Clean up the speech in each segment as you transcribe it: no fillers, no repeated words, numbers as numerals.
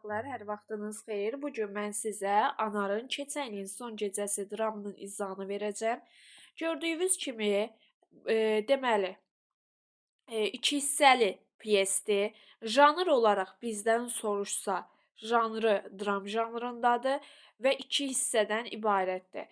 uşaqlar, hər vaxtınız xeyir. Bu gün mən sizə Anarın Keçən ilin son gecəsi dramının izahını verəcəm. Gördüyünüz kimi, deməli, iki hissəli pyesdir. Janr olaraq bizdən soruşsa, janrı dram janrındadır və iki hissədən ibarətdir.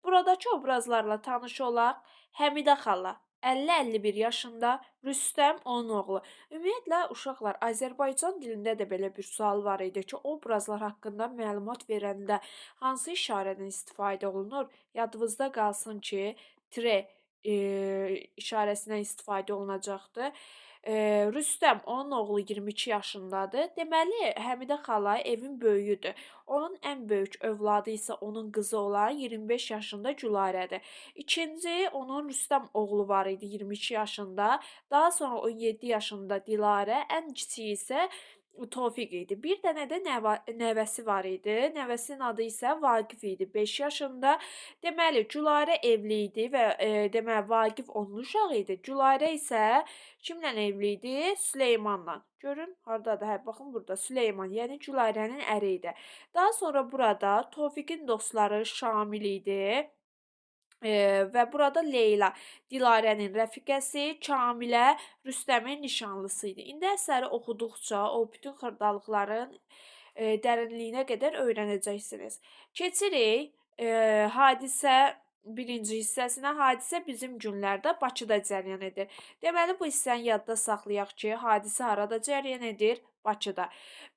Buradakı obrazlarla tanış olaq. Həmidə xala 50-51 yaşında, Rüstəm onun oğlu. Ümumiyyətlə uşaqlar, Azərbaycan dilində də belə bir sual var idi ki, obrazlar haqqında məlumat verəndə hansı işarədən istifadə olunur? Yadınızda qalsın ki, tre işarəsindən istifadə olunacaqdır. Rüstəm, onun oğlu 22 yaşındadır. Deməli, Həmidə xala evin böyüyüdür. Onun ən böyük övladı isə onun qızı olan 25 yaşında Gülarədir. İkinci, onun Rüstəm oğlu var idi 22 yaşında. Daha sonra 17 yaşında Dilarə, ən kiçiyi isə Tofiq idi. Bir dənə də nəvəsi var idi. Nəvəsinin adı isə Vaqif idi, 5 yaşında. Deməli, Gülarə evli idi və deməli Vaqif onun uşağı idi. Gülarə isə kimlə evli idi? Süleymanla. Görün, hardadır? Hə, baxın burada Süleyman, yəni Gülarənin əri idi. Daha sonra burada Tofiqin dostları Şamil idi. Və burada Leyla, Dilarənin rəfiqəsi, Kamilə Rüstəmin nişanlısı idi. İndi əsəri oxuduqca o bütün xırdalıqların dərinliyinə qədər öyrənəcəksiniz. Keçirik hadisə birinci hissəsinə. Hadisə bizim günlərdə Bakıda cərəyan edir. Deməli, bu hissəni yadda saxlayaq ki, hadisə harada cərəyan edir? Bakıda.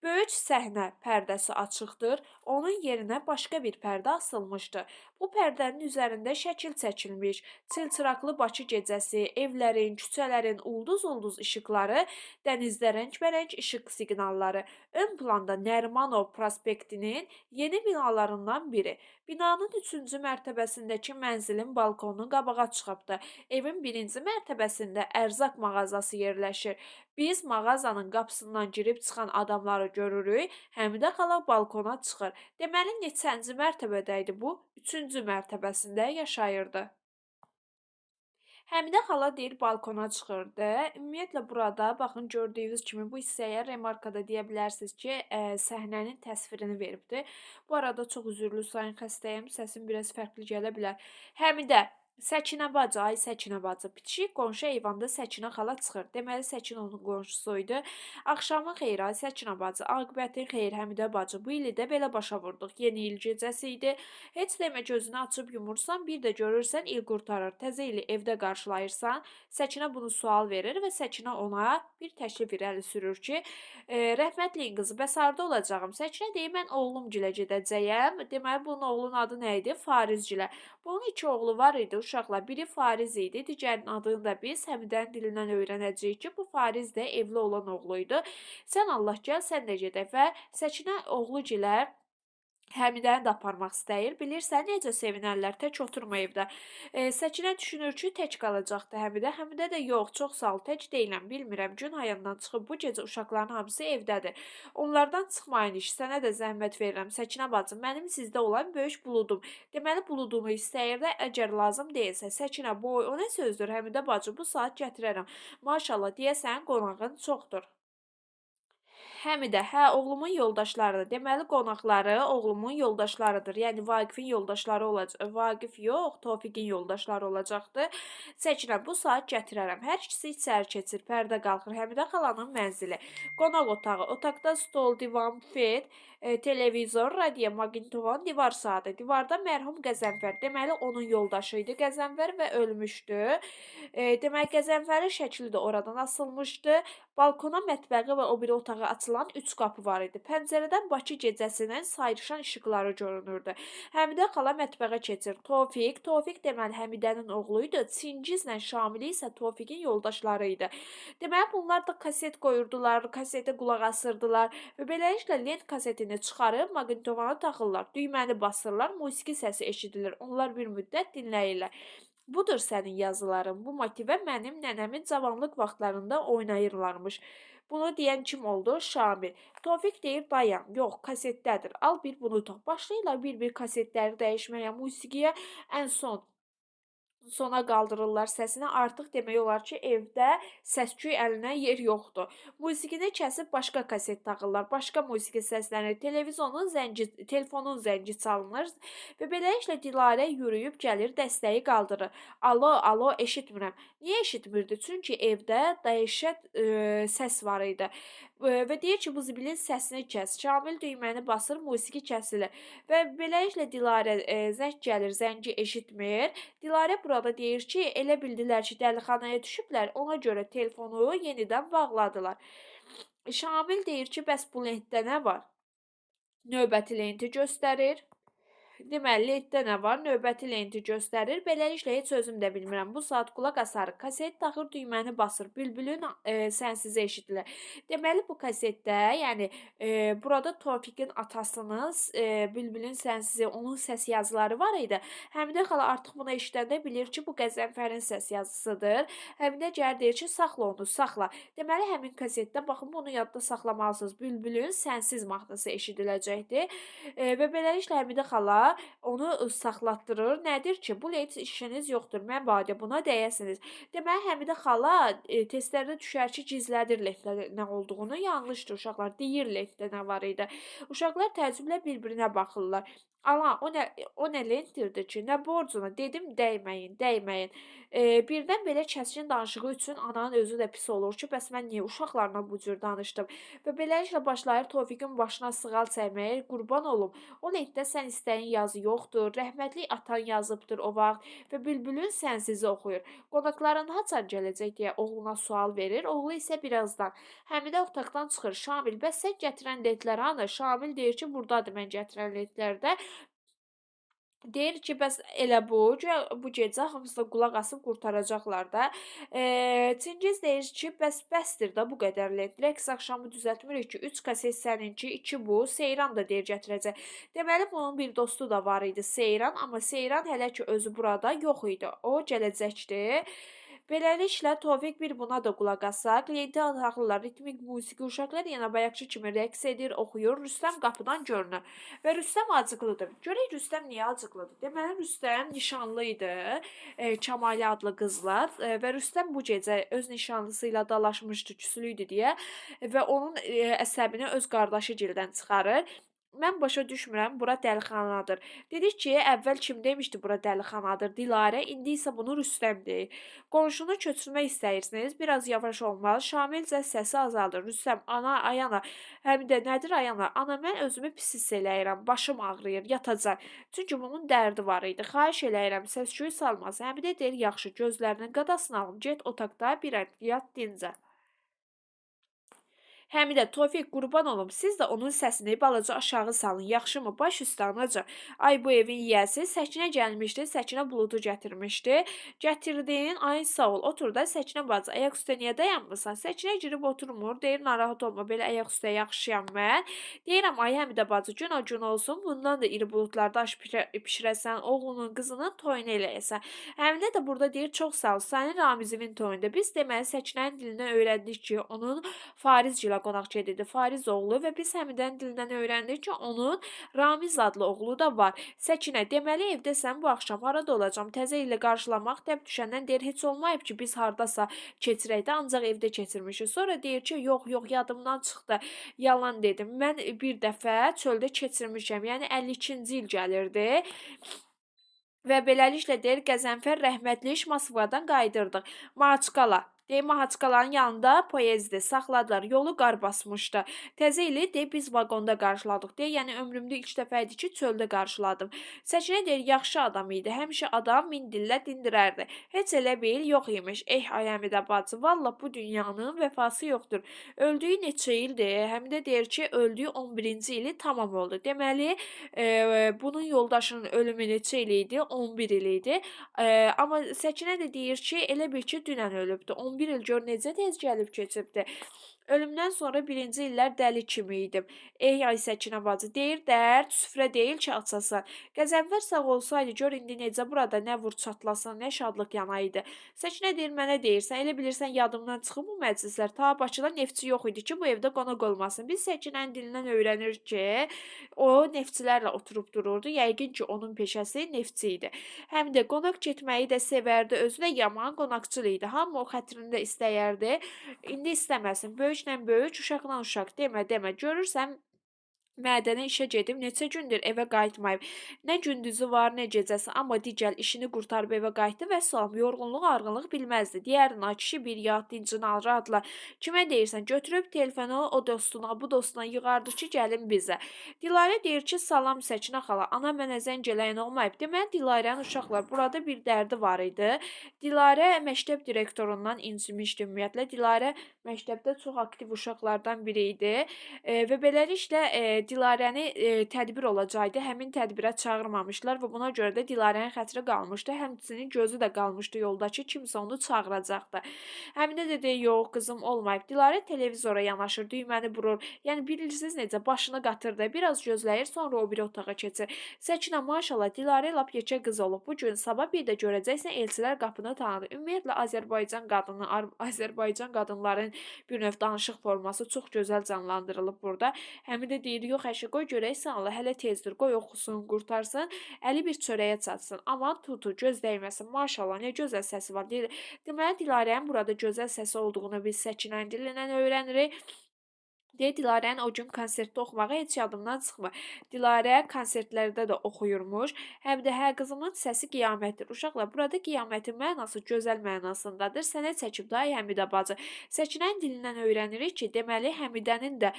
Böyük səhnə pərdəsi açıqdır. Onun yerinə başqa bir pərdə asılmışdı. Bu pərdənin üzərində şəkil çəkilmiş, çılçıraqlı Bakı gecəsi, evlərin, küçələrin ulduz-ulduz işıqları, dənizdə rəngbərəng işıq siqnalları. Ön planda Nərimanov prospektinin yeni binalarından biri. Binanın 3-cü mərtəbəsindəki mənzilin balkonunun qabağa çıxıbdı. Evin 1-ci mərtəbəsində ərzaq mağazası yerləşir. Biz mağazanın qapısından girib çıxan adamları görürük. Həmidə xala balkona çıxır. Deməli, neçənci mərtəbədə idi bu? 3-cü mərtəbəsində yaşayırdı. Həmidə xala deyir balkona çıxırdı. Ümumiyyətlə burada baxın gördüyünüz kimi bu hissəyə remarkada deyə bilərsiniz ki, səhnənin təsvirini veribdi. Bu arada çox üzürlü sayın xəstəyəm, səsim biraz fərqli gələ bilər. Həmidə Səkinə bacı, ay Səkinə bacı, piçik qonşu eyvanda Səkinə xala çıxır. Deməli, Səkin onun qonşusu idi. Axşamın xeyir, ay Səkinə bacı, aqibətin xeyir, Həmidə bacı. Bu ili də belə başa vurduq. Yeni il gecəsi idi. Heç demə gözünü açıb yumursan, bir də görürsən il qurtarır. Təzə ili evdə qarşılayırsan. Səkinə bunu sual verir və Səkinə ona bir təklif irəli sürür ki, rəhmətliyin qızı, bəs harda olacağam? Səkinə deyir, mən oğlumgilə gedəcəyəm. Deməli, bunun oğlunun adı nə idi? Farizgilə. Bunun iki oğlu var idi, uşaqlar. Biri Fariz idi, digərinin adını da biz Həmidənin dilindən öyrənəcəyik ki, bu Fariz də evli olan oğlu idi. Sən Allah gəl, sən də gedək və Səkinə oğlugilə Həmidəni də aparmaq istəyir. Bilirsən necə sevinərlər, tək oturma evdə. Səkinə düşünür ki, tək qalacaqdı Həmidə. Həmidə də yox, çox sağ ol, tək deyiləm, bilmirəm. Gün ayından çıxıb bu gecə uşaqların hamısı evdədir. Onlardan çıxmayın iş, sənə də zəhmət verirəm. Səkinə bacım, mənim sizdə olan böyük buludum. Deməli, buludumu istəyir də, əgər lazım deyilsə, Səkinə boy, o nə sözdür Həmidə bacı, bu saat gətirərəm. Maşallah, deyəsən qonağın çoxdur. Həmidə, hə, oğlumun yoldaşlarıdır. Deməli, qonaqları oğlumun yoldaşlarıdır. Yəni Vaqifin yoldaşları olacaq. Vaqif yox, Tofiqin yoldaşları olacaqdı. Səkinə, bu saat gətirərəm. Hər ikisi içəri keçir, pərdə qalxır. Həmidə xalanın mənzili. Qonaq otağı. Otaqda stol, divan, bufet, televizor, radio, maqnitovan, divar saatı. Divarda mərhum Qəzənfər. Deməli, onun yoldaşı idi Qəzənfər və ölmüşdü. Deməli, Qəzənfərin şəkli də oradan asılmışdı. Balkona, mətbəxə və o biri otağa açılan 3 qapı var idi. Pəncərədən Bakı gecəsinin sayrışan işıqları görünürdü. Həmidə xala mətbəxə keçir. Tofiq deməli Həmidənin oğlu idi. Çingizlə Şamili isə Tofiqin yoldaşları idi. Deməli bunlar da kaset qoyurdular, kasetə qulaq asırdılar və beləliklə lent kasetini çıxarıb maqnitovana taxırlar. Düyməni basırlar, musiqi səsi eşidilir. Onlar bir müddət dinləyirlər. Budur sənin yazıların. Bu motivə mənim nənəmin cavanlıq vaxtlarında oynayırlarmış. Bunu deyən kim oldu? Şamil. Tofiq deyir, dayan. Yox, kasetdədir. Al bir bunu tap. Başlayırlar bir-bir kasetləri dəyişməyə, musiqiyə. Ən son sona qaldırırlar səsini. Artıq demək olar ki, evdə səs-küy əlinə yer yoxdur. Musiqini kəsib başqa kaset taxırlar, başqa musiqi səslənir, telefonun zəngi çalınır və beləliklə Dilarə yürüyüb gəlir, dəstəyi qaldırır. Alo, alo, eşitmirəm. Niyə eşitmirdi? Çünki evdə dəhşət səs var idi. Və deyir ki, bu zibilin səsini kəs. Şamil düyməni basır, musiqi kəsilir. Və beləliklə Dilarə zəng gəlir, zəngi eşitmir. Dilarə burada deyir ki, elə bildilər ki, dəlixanaya düşüblər, ona görə telefonu yenidən bağladılar. Şamil deyir ki, bəs bu lentdə nə var? Növbəti lenti göstərir. Deməli, lentdə nə var? Növbəti lenti göstərir. Beləliklə heç özüm də bilmirəm. Bu saat qulaq asarıq. Kaset taxır, düyməni basır. Bülbülün sənsizi eşidilir. Deməli bu kasetdə, yəni burada Tofiqin atasının Bülbülün sənsizi, onun səs yazıları var idi. Həmidə xala artıq bunu eşidəndə bilir ki, bu Qəzənfərin səs yazısıdır. Həmidə gəlir deyir ki, saxla onu, saxla. Deməli həmin kasetdə baxın bunu yadda saxlamalısınız. Bülbülün sənsiz mahnısı eşidiləcəkdir. Və beləliklə Həmidə xala onu saxlatdırır. Nədir ki, bu lent işiniz yoxdur. Mən badə buna dəyəsiniz. Deməli Həmidə xala testlərdə düşər ki, gizlədir lentdə nə olduğunu. Yanlışdır uşaqlar. Deyir lentdə nə var idi. Uşaqlar təəccüblə bir-birinə baxırlar. Ana, o nə lentdirdi ki, nə borcuna? Dedim dəyməyin, dəyməyin. Birdən belə kəskin danışığı üçün ananın özü də pis olur ki, bəs mən niyə uşaqlarla bu cür danışdım? Və beləliklə başlayır Tofiqin başına sığal çəkməyə. Qurban olum. O lentdə sən istəyin yazı yoxdur. Rəhmətli atan yazıbdır o vaxt və Bülbülün sənsizi oxuyur. Qonaqların haçan gələcək deyə oğluna sual verir. Oğlu isə birazdan. Həmidə otaqdan çıxır. Şamil, bəs sən gətirən lentlər hanı? Şamil deyir ki, burdadır mən gətirən lentlərdə. Deyir ki, bəs elə bu, guya bu gecə hamısı da qulaq asıb qurtaracaqlar da. Çingiz deyir ki, bəsdir də bu qədər lent. Rəqs axşamı düzəltmirik ki, 3 kaset səninki, 2 bu. Seyran da deyir gətirəcək. Deməli bunun bir dostu da var idi, Seyran, amma Seyran hələ ki özü burada yox idi. O gələcəkdi. Beləliklə Tofiq bir buna da qulaq asaq. Lenti taxırlar, ritmik musiqi uşaqlar yenə bayaqçı kimi rəqs edir, oxuyur. Rüstəm qapıdan görünür. Və Rüstəm acıqlıdır. Görək Rüstəm niyə acıqlıdır? Deməli Rüstəm nişanlı idi. Kəmalə adlı qızla və Rüstəm bu gecə öz nişanlısı ilə dalaşmışdı, küslü idi deyə və onun əsəbini öz qardaşı gildən çıxarır. Mən başa düşmürəm, bura dəlixanadır. Dedik ki, əvvəl kim demişdi bura dəlixanadır? Dilarə, indi isə bunu Rüstəm deyir. Qonşunu köçürmək istəyirsiniz, biraz yavaş olmalı. Şamil isə səsi azaldır. Rüstəm, ana, Ayana. Həmidə, nədir Ayana? Ana, mən özümü pis hiss eləyirəm, başım ağrıyır, yatacaq. Çünki bunun dərdi var idi. Xahiş eləyirəm, səs-küy salmaz. Həmidə deyir, yaxşı, gözlərinin qadasını alım, get otaqda bir yat dincə. Həmidə, Tofiq, qurban olum, siz də onun səsini balaca aşağı salın, yaxşımı? Baş üstə anacan. Ay bu evin yiyəsi, Səkinə gəlmişdi, Səkinə buludu gətirmişdi. Gətirdin, ay sağ ol, otur da Səkinə bacı, ayaq üstə niyə dayanmırsan? Səkinə girib oturmur, deyir, narahat olma, belə ayaq üstə yaxşıyam mən. Deyirəm, ay Həmidə bacı, gün o gün olsun, bundan da iri buludlarda aş pişirəsən, oğlunun, qızının toyunu eləyəsən. Həmidə də burada deyir, çox sağ ol, sənin Ramizivin toyunda. Biz deməli Səkinənin dilindən öyrəndik ki, onun Fariz gilə qonaq gedirdi. Fariz oğlu və biz həmidən dilindən öyrəndik ki, onun Ramiz adlı oğlu da var. Səkinə, deməli evdəsən bu axşam harada olacam? Təzə ilə qarşılamaq dəb düşəndən deyir, heç olmayıb ki, biz hardasa keçirək də, ancaq evdə keçirmişik. Sonra deyir ki, yox, yadımdan çıxdı. Yalan dedim. Mən bir dəfə çöldə keçirmişəm. Yəni 52-ci il gəlirdi. Və beləliklə deyir, Qəzənfər rəhmətli Moskvadan qayıdırdıq. Maçqala. Deyir, Mahaçqaların yanında poyezdi, saxladılar, yolu qar basmışdı. Təzə ili deyir, biz vaqonda qarşıladıq. Deyir, yəni ömrümdə ilk dəfə idi ki, çöldə qarşıladım. Səkinə deyir, yaxşı adam idi, həmişə adam min dillə dindirərdi. Heç elə bil yox imiş. Ay Həmidə bacı, valla bu dünyanın vəfası yoxdur. Öldüyü neçə ildir? Həmidə deyir ki, öldüyü 11-ci ili tamam oldu. Deməli, bunun yoldaşının ölümü neçə il idi? 11 il idi. Amma Səkinə də deyir ki, elə bil ki, dünən ölübdü. 11 il gör necə tez gəlib keçibdi. Ölümdən sonra birinci illər dəli kimi idim. Ey ay Səkinə bacı, deyir dərd süfrə deyil ki, açasan. Qəzənfər sağ olsaydı, gör indi necə burada nə vur çatlasın, nə şadlıq yanaydı. Səkinə deyir, mənə deyirsən, elə bilirsən yadımdan çıxıb bu məclislər. Ta Bakıda neftçi yox idi ki, bu evdə qonaq olmasın. Biz Səkinənin dilindən öyrənir ki, o neftçilərlə oturub dururdu. Yəqin ki, onun peşəsi neftçi idi. Həm də qonaq getməyi də sevərdi, özü də yaman qonaqçıl idi. Hamı o xətrini də istəyərdi. İndi istəməsin. Böyüklə böyük, uşaqla uşaq. Demə. Görürsən mədənə işə gedib neçə gündür evə qayıtmayıb. Nə gündüzü var, nə gecəsi, amma digəl işini qurtarıb evə qayıtdı və salam. Yorğunluq, arğınlıq bilməzdi. Deyərdi, ay kişi bir yat, dincini al, rahatla. Kimə deyirsən, götürüb telefonu o dostuna, bu dostuna yığardı ki, gəlin bizə. Dilarə deyir ki, salam Səkinə xala, ana mənə zəng eləyən olmayıb. Deməli, Dilarənin uşaqlar burada bir dərdi var idi. Dilarə məktəb direktorundan incimişdi ümumiyyətlə. Dilarə məktəbdə çox aktiv uşaqlardan biri idi. Və beləliklə, Dilarəni tədbir olacaqdı. Həmin tədbirə çağırmamışdılar və buna görə də Dilarənin xətri qalmışdı. Həmçinin gözü də qalmışdı yolda ki, kimsə onu çağıracaqdı. Həminə də deyir, yox, qızım olmayıb. Dilarə televizora yanaşır, düyməni burur. Yəni bilirsiniz necə başını qatırdı. Biraz gözləyir, sonra o biri otağa keçir. Səkinə maşallah Dilarə lap yekə qız olub. Bu gün sabah bir də görəcəksən elçilər qapını tanıdı. Ümumiyyətlə Azərbaycan qadınların bir növ danışıq forması çox gözəl canlandırılıb burada. Həmin də deyir, yox əşi, qoy görək sən Allah, hələ tezdir, qoy oxusun, qurtarsın, əli bir çörəyə çatsın. Aman tutu, göz dəyməsin, maşallah, nə gözəl səsi var. Deyir, deməli, Dilarənin burada gözəl səsi olduğunu biz Səkinənin dilindən öyrənirik. Deyə Dilarənin o gün konsertdə oxumağı heç yadımdan çıxmır. Dilarə konsertlərdə də oxuyurmuş. Həm də hə qızımın səsi qiyamətdir. Uşaqlar, burada qiyamətin mənası gözəl mənasındadır. Sənə çəkib da Həmidə bacı. Səkinənin dilindən öyrənirik ki, deməli Həmidənin də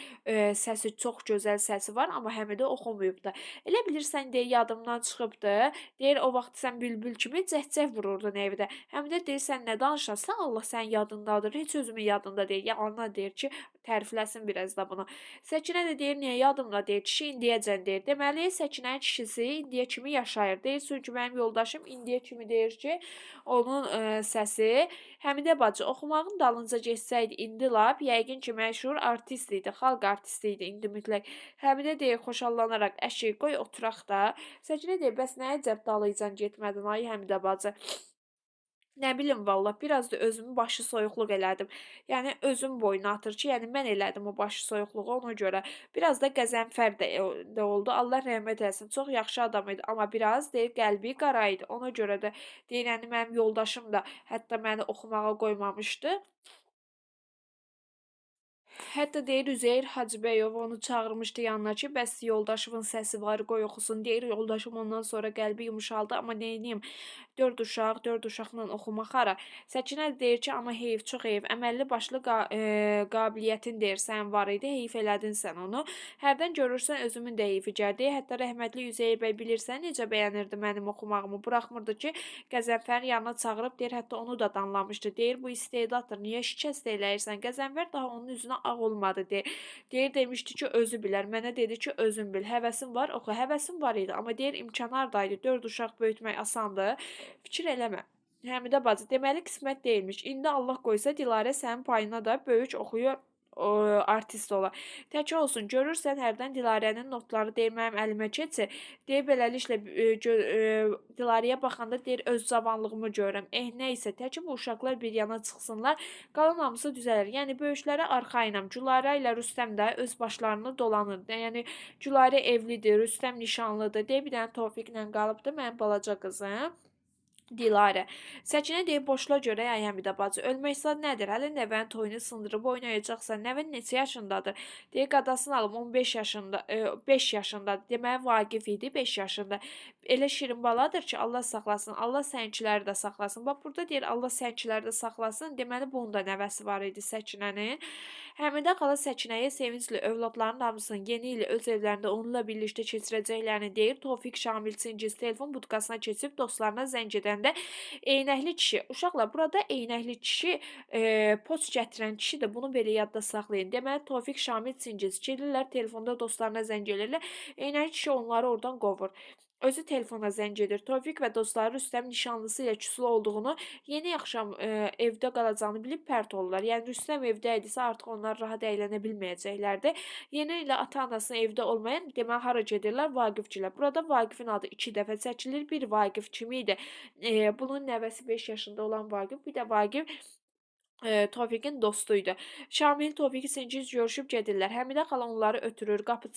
səsi çox gözəl səsi var, amma Həmidə oxumayıb da. Elə bilirsən deyə yadımdan çıxıbdı. Deyir o vaxt sən bülbül kimi cəhcəh vururdun evdə. Həmidə deyir sən nə danışırsan? Allah sənin yadındadır. Heç özümün yadında deyil. Yalandan deyir ki, tərifləsin biraz da bunu. Səkinə də deyir, niyə yadımda deyir, kişi indiyəcən deyir. Deməli, Səkinənin kişisi indiyə kimi yaşayır. Deyir, çünki mənim yoldaşım indiyə kimi deyir ki, onun səsi Həmidə bacı oxumağın dalınca geçsəydi indi lap, yəqin ki, məşhur artist idi, xalq artisti idi indi mütləq. Həmidə deyir, xoşallanaraq, əşi, qoy oturaq da. Səkinə deyir, bəs nə əcəb dalıcan getmədin, ay Həmidə bacı? Nə bilim vallah, biraz da özümü başı soyuqluq elədim. Yəni özüm boyuna atır ki, yəni mən elədim o başı soyuqluğu ona görə. Biraz da Qəzənfər də oldu. Allah rəhmət eləsin. Çox yaxşı adam idi, amma biraz deyir qəlbi qara idi. Ona görə də deyir, yəni mənim yoldaşım da hətta məni oxumağa qoymamışdı. Hətta deyir Üzeyir Hacıbəyov onu çağırmışdı yanına ki, bəs yoldaşımın səsi var, qoy oxusun. Deyir yoldaşım ondan sonra qəlbi yumşaldı, amma neyniyim? 4 uşaqla oxumaq hara? Səkinə də deyir ki, amma heyf, çox heyf. Əməlli başlı qabiliyyətin deyir sən var idi, heyf elədin sən onu. Hərdən görürsən özümün də heyfi gəldi. Hətta rəhmətli Üzeyir bəy bilirsən necə bəyənirdi mənim oxumağımı. Buraxmırdı ki, Qəzənfərin yanına çağırıb deyir, hətta onu da danlamışdı. Deyir bu istedaddır, niyə şikəst eləyirsən? Qəzənfər daha onun üzünə ağ olmadı deyir. Deyir demişdi ki, özü bilər. Mənə dedi ki, özün bil. Həvəsin var, oxu. Həvəsim var idi, amma deyir imkan hardaydı. 4 uşaq böyütmək asandır. Fikir eləmə. Həmidə bacı, deməli qismət deyilmiş. İndi Allah qoysa Dilarə sənin payına da böyük oxuyur artist olar. Tək olsun, görürsən hərdən Dilarənin notları deyir mənim əlimə keçir. Deyir beləliklə Dilarəyə baxanda deyir öz cavanlığımı görürəm. Nə isə tək bu uşaqlar bir yana çıxsınlar, qalan hamısı düzələr. Yəni böyüklərə arxayınam. Gülarə ilə Rüstəm də öz başlarını dolanır. Yəni Gülarə evlidir, Rüstəm nişanlıdır. Deyir bir dənə Tofiqlə qalıbdı mənim balaca qızım. Dilarə. Səkinə deyir, boşla görə ay Həmidə bacı. Ölmək sad nədir? Hələ nəvənin toyunu sındırıb oynayacaqsan. Nəvən neçə yaşındadır? Deyir, qadasını alıb 15 yaşında, 5 yaşındadır. Deməli Vaqif idi 5 yaşında. Elə şirin baladır ki, Allah saxlasın. Allah sənkiləri də saxlasın. Bax burada deyir, Allah sənkiləri də saxlasın. Deməli bunun da nəvəsi var idi Səkinənin. Həmidə xala Səkinəyə sevincli övladlarının hamısını yeni ili öz evlərində onunla birlikdə keçirəcəklərini deyir. Tofiq Şamil Çingiz telefon budkasına keçib dostlarına zəng edəndə eynəkli kişi, uşaqlar burada eynəkli kişi, poçt gətirən kişi də bunu belə yadda saxlayın. Deməli Tofiq Şamil Çingiz gəlirlər telefonda dostlarına zəng edirlər. Eynəkli kişi onları oradan qovur. Özü telefona zəng edir. Tofiq və dostları Rüstəm nişanlısı ilə küsülü olduğunu, yeni axşam evdə qalacağını bilib pərt olurlar. Yəni Rüstəm evdə idisə artıq onlar rahat əylənə bilməyəcəklərdi. Yeni ilə ata-anasının evdə olmayan, deməli hara gedirlər? Vaqifgilə. Burada Vaqifin adı 2 dəfə çəkilir. Bir Vaqif kim idi? Bunun nəvəsi 5 yaşında olan Vaqif, bir də Vaqif Tofiqin dostuydu. Şamil, Tofiq ikinciz görüşüb gedirlər. Həmidə xala onları ötürür, qapı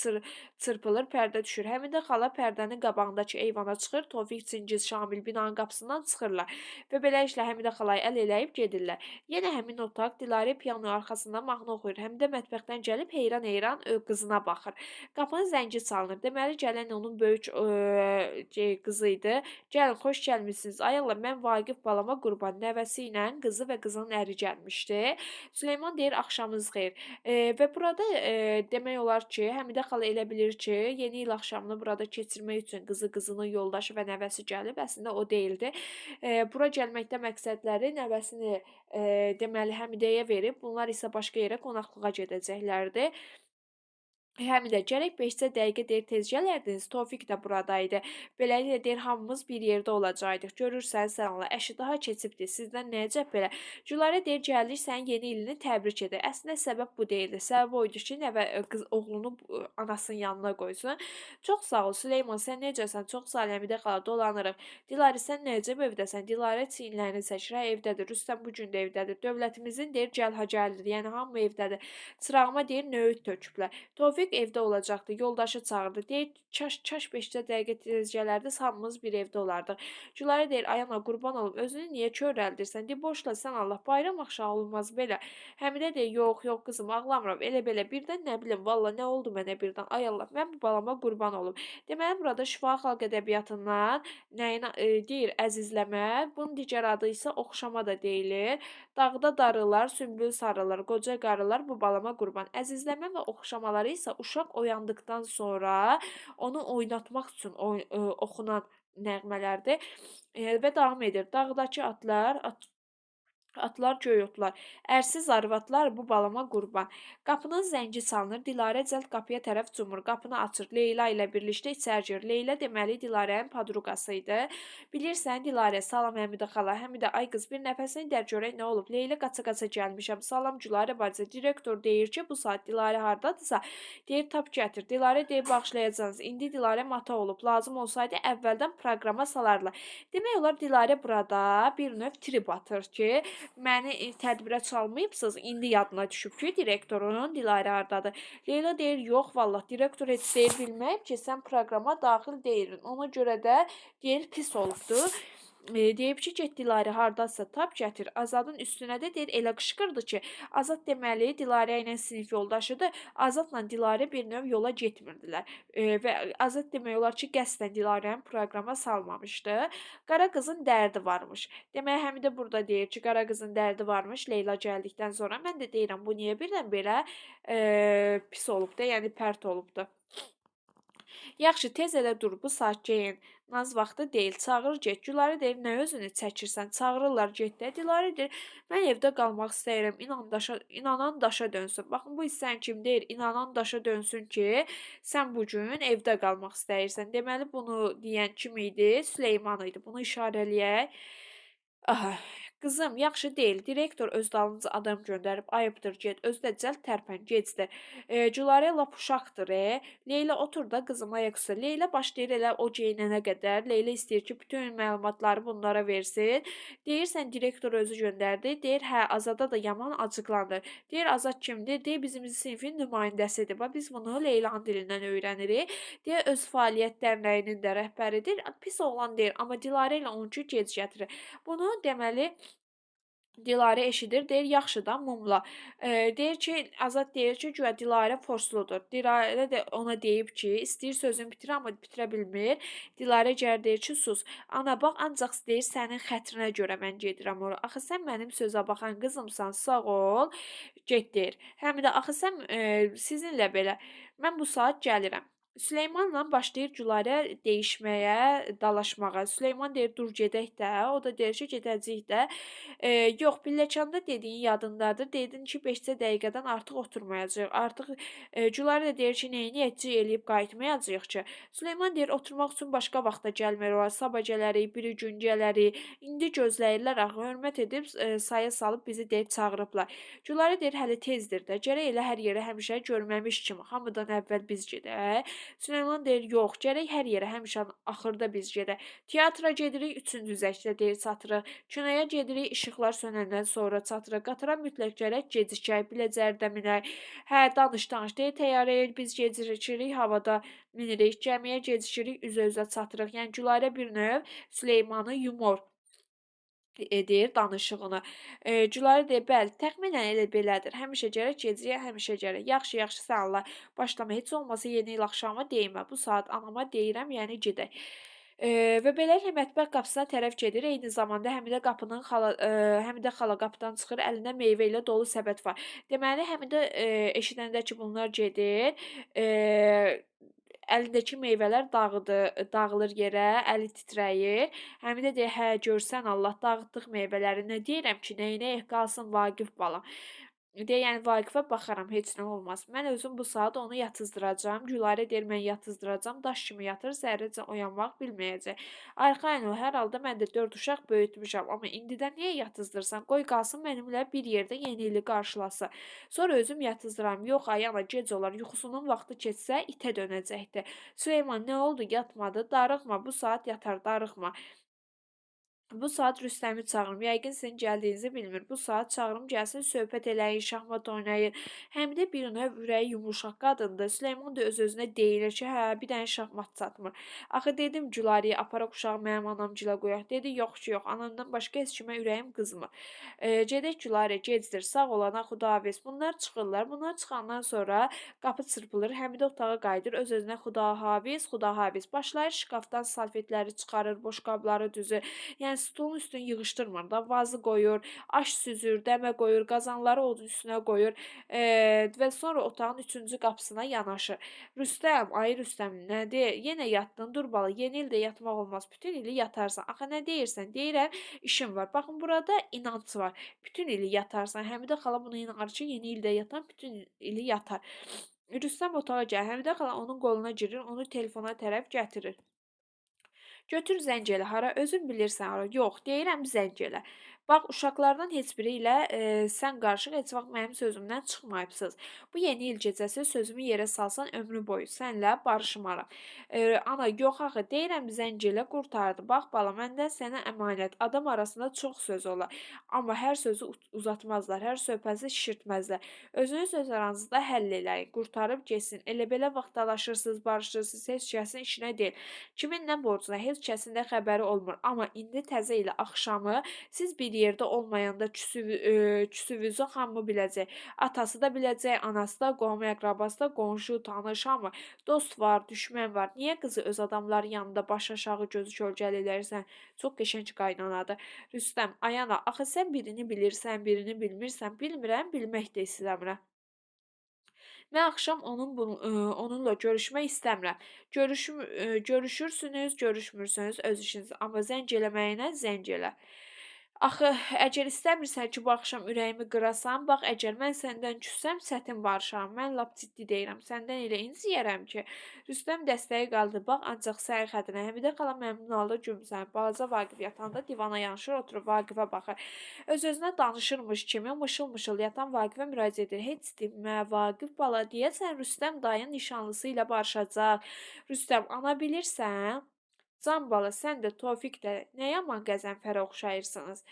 çırpılır, pərdə düşür. Həmidə xala pərdənin qabağındakı eyvana çıxır. Tofiq ikinciz Şamil binanın qapısından çıxırlar və beləliklə Həmidə xalayı əl eləyib gedirlər. Yenə həmin otaq Dilarə piano arxasında mahnı oxuyur. Həmidə mətbəxdən gəlib heyran-heyran qızına baxır. Qapının zəngi çalınır. Deməli gələn onun böyük qızı idi. Gəlin, xoş gəlmisiniz. Ay Allah, mən Vaqif balama qurban, nəvəsi ilə qızı və qızının əri gəlmişdi. Süleyman deyir, axşamınız xeyir. Və burada demək olar ki, Həmidə xala elə bilir ki, yeni il axşamını burada keçirmək üçün qızı, qızının yoldaşı və nəvəsi gəlib. Əslində o deyildi. Bura gəlməkdə məqsədləri nəvəsini deməli Həmidəyə verib, bunlar isə başqa yerə qonaqlığa gedəcəklərdi. Həmidə, gərək 5-cə dəqiqə deyir tez gələrdiniz. Tofiq də buradaydı. Beləliklə deyir hamımız bir yerdə olacaqdıq. Görürsən sən Allah, əşi daha keçibdi. Sizdən nə əcəb belə? Gülarə deyir gəldik sənin yeni ilini təbrik edək. Əslində səbəb bu deyildi. Səbəb o idi ki, nəvə qız oğlunu anasının yanına qoysun. Çox sağ ol Süleyman, sən necəsən? Çox sağ ol Həmidə xala, dolanırıq. Dilarə sən nə əcəb evdəsən? Dilarə çiyinlərini çəkir. Hə, evdədir. Rüstəm bu gün də evdədir. Dövlətimizin deyir cəlha gəlir. Yəni hamı evdədir. Çırağıma deyir nöyüt töküblər. Tofiq evdə olacaqdı. Yoldaşı çağırdı. Deyir, kaş 5-cə dəqiqə tez gələrdiz, hamımız bir evdə olardıq. Gülarə deyir, ay ana qurban olum, özünü niyə körəldirsən? Deyir, boşla sən Allah, bayram axşamı olmaz belə. Həmidə deyir, yox qızım, ağlamıram. Elə-belə birdən nə bilim, valla nə oldu mənə birdən? Ay Allah, mən bu balama qurban olum. Deməli burada Şifahi xalq ədəbiyyatından nəyinə deyir əzizləmə, bunun digər adı isə oxşama da deyilir. Dağda darılar, sümbül sarılar, qoca qarılar bu balama qurban. Əzizləmə və oxşamaları isə uşaq oyandıqdan sonra onu oynatmaq üçün oxunan nəğmələrdir. Və davam edir. Dağdakı atlar göy otlar. Ərsiz arvadlar bu balama qurban. Qapının zəngi çalınır. Dilarə cəld qapıya tərəf cumur. Qapını açır. Leyla ilə birlikdə içəri girir. Leyla deməli Dilarənin padruqası idi. Bilirsən Dilarə, salam Həmidə xala. Həmidə, ay qız, bir nəfəsini dər görək nə olub? Leyla qaça-qaça gəlmişəm. Salam Gülarə bacı. Direktor deyir ki, bu saat Dilarə hardadırsa, deyir tap gətir. Dilarə deyir bağışlayacağınız. İndi Dilarə mata olub. Lazım olsaydı əvvəldən proqrama salarlar. Demək olar Dilarə burada bir növ trip atır ki, məni tədbirə çalmayıbsınız. İndi yadına düşüb ki, direktorun Dilarə hardadır. Leyla deyir, yox vallah, direktor heç deyir bilməyib ki, sən proqrama daxil deyilin. Ona görə də deyir pis olubdu. Deyib ki, get Dilarə hardasa tap gətir. Azadın üstünə də deyir elə qışqırdı ki, Azad deməli Dilarə ilə sinif yoldaşıdır. Azadla Dilarə bir növ yola getmirdilər. Və Azad demək olar ki, qəsdən Dilarəni proqrama salmamışdı. Qara qızın dərdi varmış. Demək Həmidə burada deyir ki, qara qızın dərdi varmış Leyla gəldikdən sonra. Mən də deyirəm bu niyə birdən belə pis olubdu, yəni pərt olubdu. Yaxşı, tez elə dur, bu saat geyin. Naz vaxtı deyil, çağır get. Gülarə deyir, nə özünü çəkirsən? Çağırırlar get də. Dilarə deyir, mən evdə qalmaq istəyirəm. İnanan daşa dönsün. Baxın, bu sən kim deyir? İnanan daşa dönsün ki, sən bu gün evdə qalmaq istəyirsən. Deməli bunu deyən kim idi? Süleyman idi. Bunu işarələyək. Aha, qızım, yaxşı deyil. Direktor öz dalınca adam göndərib, ayıbdır get. Özü də cəld tərpən, gecdir. Gülarə lap uşaqdır. Leyla otur da qızım ayaq üstə. Leyla başlayır elə o geyinənə qədər. Leyla istəyir ki, bütün məlumatları bunlara versin. Deyirsən direktor özü göndərdi. Deyir, hə, Azada da yaman acıqlanır. Deyir, Azad kimdir? Deyir, bizim sinifin nümayəndəsidir. Bax, biz bunu Leylanın dilindən öyrənirik. Deyir, öz fəaliyyət dərnəyinin də rəhbəridir. Pis oğlan deyir, amma Dilarə ilə onunki gec gətirir. Bunu deməli Dilarə eşidir, deyir, yaxşı da mumla. Deyir ki, Azad deyir ki, güya Dilarə forsludur. Dilarə də ona deyib ki, istəyir sözünü bitir, amma bitirə bilmir. Dilarə gəlir deyir ki, sus. Ana, bax, ancaq deyir, sənin xətrinə görə mən gedirəm ora. Axı, sən mənim sözə baxan qızımsan, sağ ol. Get deyir. Həmidə, axı, sən sizinlə belə, mən bu saat gəlirəm. Süleymanla başlayır Gülarə deyişməyə, dalaşmağa. Süleyman deyir, dur gedək də. O da deyir ki, gedəcəyik də. Yox, pilləkanda dediyin yadındadır. Dedin ki, 5-cə dəqiqədən artıq oturmayacağıq. Artıq Gülarə də deyir ki, neyniyək, eləyib qayıtmayacağıq ki. Süleyman deyir, oturmaq üçün başqa vaxtda gəlmək olar. Sabah gələrik, biri gün gələrik. İndi gözləyirlər axı, hörmət edib saya salıb bizi deyir çağırıblar. Gülarə deyir, hələ tezdir də. Gərək elə hər yerə həmişə görməmiş kimi hamıdan əvvəl biz gedək. Süleyman deyir, yox, gərək hər yerə həmişə axırda biz gedək. Teatra gedirik, 3-cü zəkdə deyir çatırıq. Kinoya gedirik, işıqlar sönəndən sonra çatırıq. Qatara mütləq gərək gecikək, biləcərdə minək. Hə, danış, deyir, təyyarəyə biz gecikirik, havada minirik, gəmiyə gecikirik, üzə-üzə çatırıq. Yəni Gülarə bir növ Süleymanı yumor edir danışığını. Gülarə deyir, bəli, təxminən elə belədir. Həmişə gərək gecəyə, həmişə gərək. Yaxşı, sən Allah başlama. Heç olmasa yeni il axşamı deymə. Bu saat anama deyirəm, yəni gedək. Və beləliklə mətbəx qapısına tərəf gedir. Eyni zamanda Həmidə xala qapıdan çıxır, əlində meyvə ilə dolu səbət var. Deməli, Həmidə eşidəndə ki, bunlar gedir, əlindəki meyvələr dağılır yerə, əli titrəyir. Həmidə deyir, hə, görsən Allah, dağıtdıq meyvələri. Nə deyirəm ki, nəyinəyək qalsın Vaqif balam. Deyir, yəni Vaqifə baxaram, heç nə olmaz. Mən özüm bu saat onu yatızdıracağam. Gülarə deyir, mən yatızdıracağam. Daş kimi yatır, zərrəcə oyanmaq bilməyəcək. Arxayın ol, hər halda mən də 4 uşaq böyütmüşəm. Amma indidən niyə yatızdırsan? Qoy qalsın mənimlə bir yerdə yeni ili qarşılasın. Sonra özüm yatızdıram. Yox, ay ana, gec olar. Yuxusunun vaxtı keçsə itə dönəcəkdi. Süleyman, nə oldu? Yatmadı. Darıxma, bu saat yatar, darıxma. Bu saat Rüstəmi çağırım. Yəqin sizin gəldiyinizi bilmir. Bu saat çağırım gəlsin, söhbət eləyin, şahmat oynayın. Həmidə bir növ ürəyi yumuşaq qadındır. Süleyman da öz-özünə deyilir ki, hə, bir dənə şahmat çatmır. Axı dedim Gülarəyə aparaq uşağı mənim anamgilə qoyaq. Dedi, yox ki, yox, anamdan başqa heç kimə ürəyim qızmır. Gedək Gülarə, gecdir, sağ olana xudahafiz. Bunlar çıxırlar. Bunlar çıxandan sonra qapı çırpılır. Həmidə otağa qayıdır, öz-özünə xudahafiz, xudahafiz. Başlayır şkafdan salfetləri çıxarır, boşqabları düzür. Yəni stolun üstünü yığışdırmır da, vazı qoyur, aş süzür, dəmə qoyur, qazanları odun üstünə qoyur və sonra otağın 3-cü qapısına yanaşır. Rüstəm, ay Rüstəm, nədir? Yenə yatdın, dur bala, yeni ildə yatmaq olmaz. Bütün ili yatarsan. Axı nə deyirsən? Deyirəm, işim var. Baxın, burada inanc var. Bütün ili yatarsan. Həmidə xala buna inanır ki, yeni ildə yatan bütün ili yatar. Rüstəm otağa gəlir. Həmidə xala onun qoluna girir, onu telefona tərəf gətirir. Götür zəng elə hara, özün bilirsən hara. Yox, deyirəm zəng elə. Bax, uşaqlardan heç biri ilə sən qarışıq heç vaxt mənim sözümdən çıxmayıbsınız. Bu yeni il gecəsi sözümü yerə salsan ömrü boyu sənlə barışmaram. Ana, yox axı, deyirəm zəng elə qurtardı. Bax bala, məndən sənə əmanət. Adam arasında çox söz olar. Amma hər sözü uzatmazlar, hər söhbəti şişirtməzlər. Özünüz öz aranızda həll eləyin, qurtarıb getsin. Elə belə vaxtalaşırsınız, barışırsınız, heç kəsin işinə deyil. Kimin nə borcuna heç kəsin də xəbəri olmur. Amma indi təzə ilə axşamı siz bir yerdə olmayanda küsünüzü hamı biləcək. Atası da biləcək, anası da, qohum-əqrabası da, qonşu, tanış hamı. Dost var, düşmən var. Niyə qızı öz adamların yanında baş aşağı gözü kölgəli eləyirsən? Çox qəşəng qaynanadır. Rüstəm, ayana, axı sən birini bilirsən, birini bilmirsən. Bilmirəm, bilmək də istəmirəm. Mən axşam onunla görüşmək istəmirəm. Görüşürsünüz, görüşmürsünüz, öz işiniz. Amma zəng eləməyinə zəng elə. Axı, əgər istəmirsən ki, bu axşam ürəyimi qırasan, bax, əgər mən səndən küssəm, çətin barışaram. Mən lap ciddi deyirəm. Səndən elə inciyərəm ki, Rüstəm dəstəyi qaldı. Bax, ancaq səy xətrinə. Həmidə xala məmnun halda gülümsənir. Balaca Vaqif yatanda divana yanaşır, oturub Vaqifə baxır. Öz-özünə danışırmış kimi mışıl-mışıl yatan Vaqifə müraciət edir. Heç demə, Vaqif bala, deyəsən Rüstəm dayın nişanlısı ilə barışacaq. Rüstəm, ana bilirsən? Can bala, sən də Tofiq də nə yaman Qəzənfərə oxşayırsınız.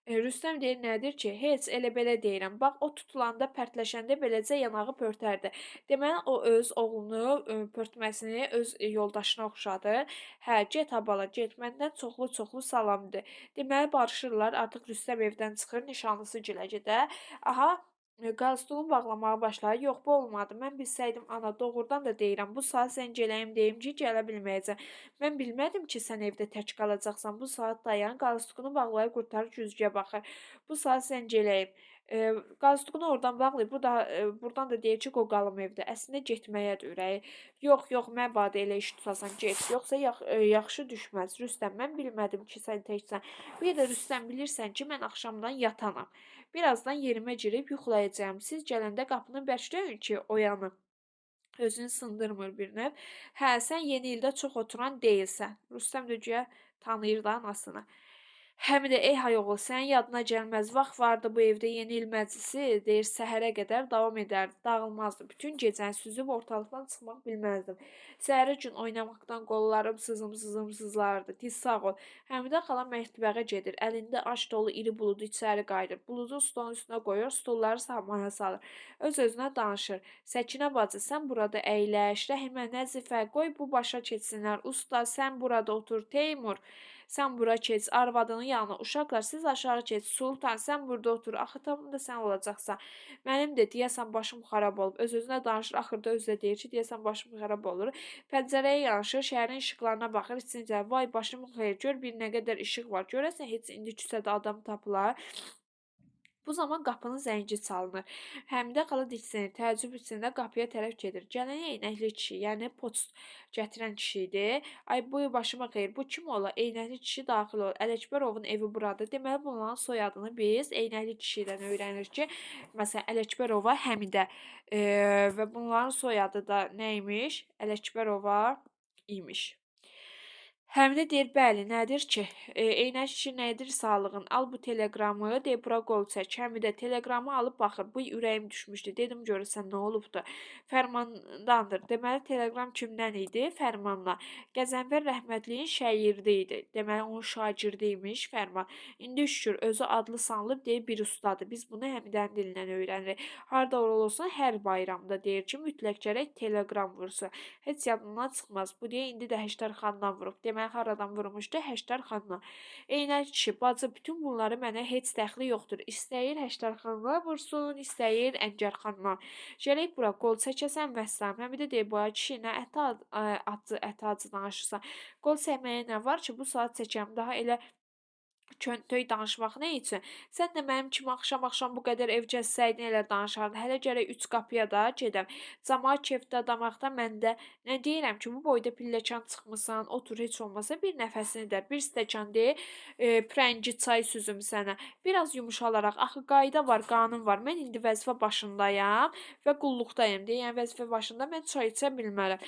Rüstəm deyir, nədir ki? Heç, elə belə deyirəm. Bax, o tutulanda, pərtləşəndə beləcə yanağı pörtərdi. Deməli, o öz oğlunu pörtməsini öz yoldaşına oxşadı. Hə, get ha bala, get. Məndən çoxlu-çoxlu salamdır. Deməli, barışırlar. Artıq Rüstəm evdən çıxır, nişanlısı gilə gedə. Aha, qalstuğunu bağlamağa başlayır. Yox, bu olmadı. Mən bilsəydim, ana, doğrudan da deyirəm. Bu saat zəng eləyim deyim ki, gələ bilməyəcəm. Mən bilmədim ki, sən evdə tək qalacaqsan. Bu saat dayan, qalstuğunu bağlayıb qurtarır, güzgüyə baxır. Bu saat zəng eləyim. Qalstuğunu oradan bağlayıb, burdan da deyir ki, qoqalım evdə. Əslində getməyədir ürəyi. Yox, yox, məbadə elə iş tutasan, get. Yoxsa yaxşı düşməz. Rüstəm, mən bilmədim ki, sən təksən. Bir də Rüstəm, bilirsən ki, mən axşamdan yatanam. Birazdan yerimə girib yuxulayacağam. Siz gələndə qapını bərkləyin ki, oyanım. Özünü sındırmır bir növ. Hə, sən yeni ildə çox oturan deyilsən. Rüstəm də güya tanıyır da anasını. Həmidə, ey hay oğul, sənin yadına gəlməz. Vaxt vardı bu evdə yeni il məclisi, deyir, səhərə qədər davam edərdi, dağılmazdı. Bütün gecəni süzüb ortalıqdan çıxmaq bilməzdim. Səhəri gün oynamaqdan qollarım sızım sızlardı. Tez sağ ol. Həmidə xala mətbəxə gedir. Əlində aş dolu iri buludu içəri qayıdır. Buludu stolun üstünə qoyur, stolları samana salır. Öz-özünə danışır. Səkinə bacı, sən burada əyləş, Rəhimə, Nəzifə, qoy bu başa keçsinlər. Usta, sən burada otur, Teymur. Sən bura keç, arvadının yanına. Uşaqlar, siz aşağı keç. Sultan, sən burada otur. Axı tamam da sən olacaqsan. Mənim də deyəsən başım xarab olub. Öz-özünə danışır. Axırda özü də deyir ki, deyəsən başım xarab olur. Pəncərəyə yanaşır, şəhərin işıqlarına baxır, içincə, vay başım xeyir, gör bir nə qədər işıq var. Görəsən heç indi küçədə adam tapılar. Bu zaman qapının zəngi çalınır. Həmidə xala diksinir, təəccüb içində qapıya tərəf gedir. Gələn eynəkli kişi, yəni poçt gətirən kişi idi. Ay buyur başıma xeyir, bu kim ola? Eynəkli kişi daxil olur. Ələkbərovun evi buradır. Deməli bunların soyadını biz eynəkli kişidən öyrənirik ki, məsələn Ələkbərova Həmidə və bunların soyadı da nə imiş? Ələkbərova imiş. Həmidə deyir, bəli, nədir ki? Eynək kişi nədir sağlığın? Al bu teleqramı, deyir, bura qol çək. Həmidə teleqramı alıb baxır. Bu ürəyim düşmüşdü. Dedim, görürsən nə olubdu? Fərmandandır. Deməli, teleqram kimdən idi? Fərmanla. Qəzənfər rəhmətliyin şəyirdi idi. Deməli, onun şagirdi imiş Fərman. İndi şükür, özü adlı sanılıb deyir, bir ustadır. Biz bunu Həmidənin dilindən öyrənirik. Harda olursa, hər bayramda deyir ki, mütləq gərək teleqram vursun. Heç yadından çıxmaz. Bu deyə indi də Həştər xandan vurub. Deməli, haradan vurmuşdu? Həştər xandan. Eynək kişi, bacı, bütün bunları mənə heç dəxli yoxdur. İstəyir Həştər xanına vursun, istəyir Əncər xanına. Gərək bura qol çəkəsən vəssalam. Həmidə deyir, bu ay kişi nə ət acı danışırsan. Qol çəkməyə nə var ki, bu saat çəkəm. Daha elə köntöy danışmaq nə üçün? Sən də mənim kimi axşam-axşam bu qədər ev gəzsəydin elə danışardın. Hələ gərək 3 qapıya da gedəm. Camaat kefdə damaqda mən də nə deyirəm ki, bu boyda pilləkan çıxmısan, otur heç olmasa bir nəfəsini də, bir stəkan de, prəngi çay süzüm sənə. Biraz yumşalaraq, axı qayda var, qanun var. Mən indi vəzifə başındayam və qulluqdayam. Deyən vəzifə başında mən çay içə bilmərəm.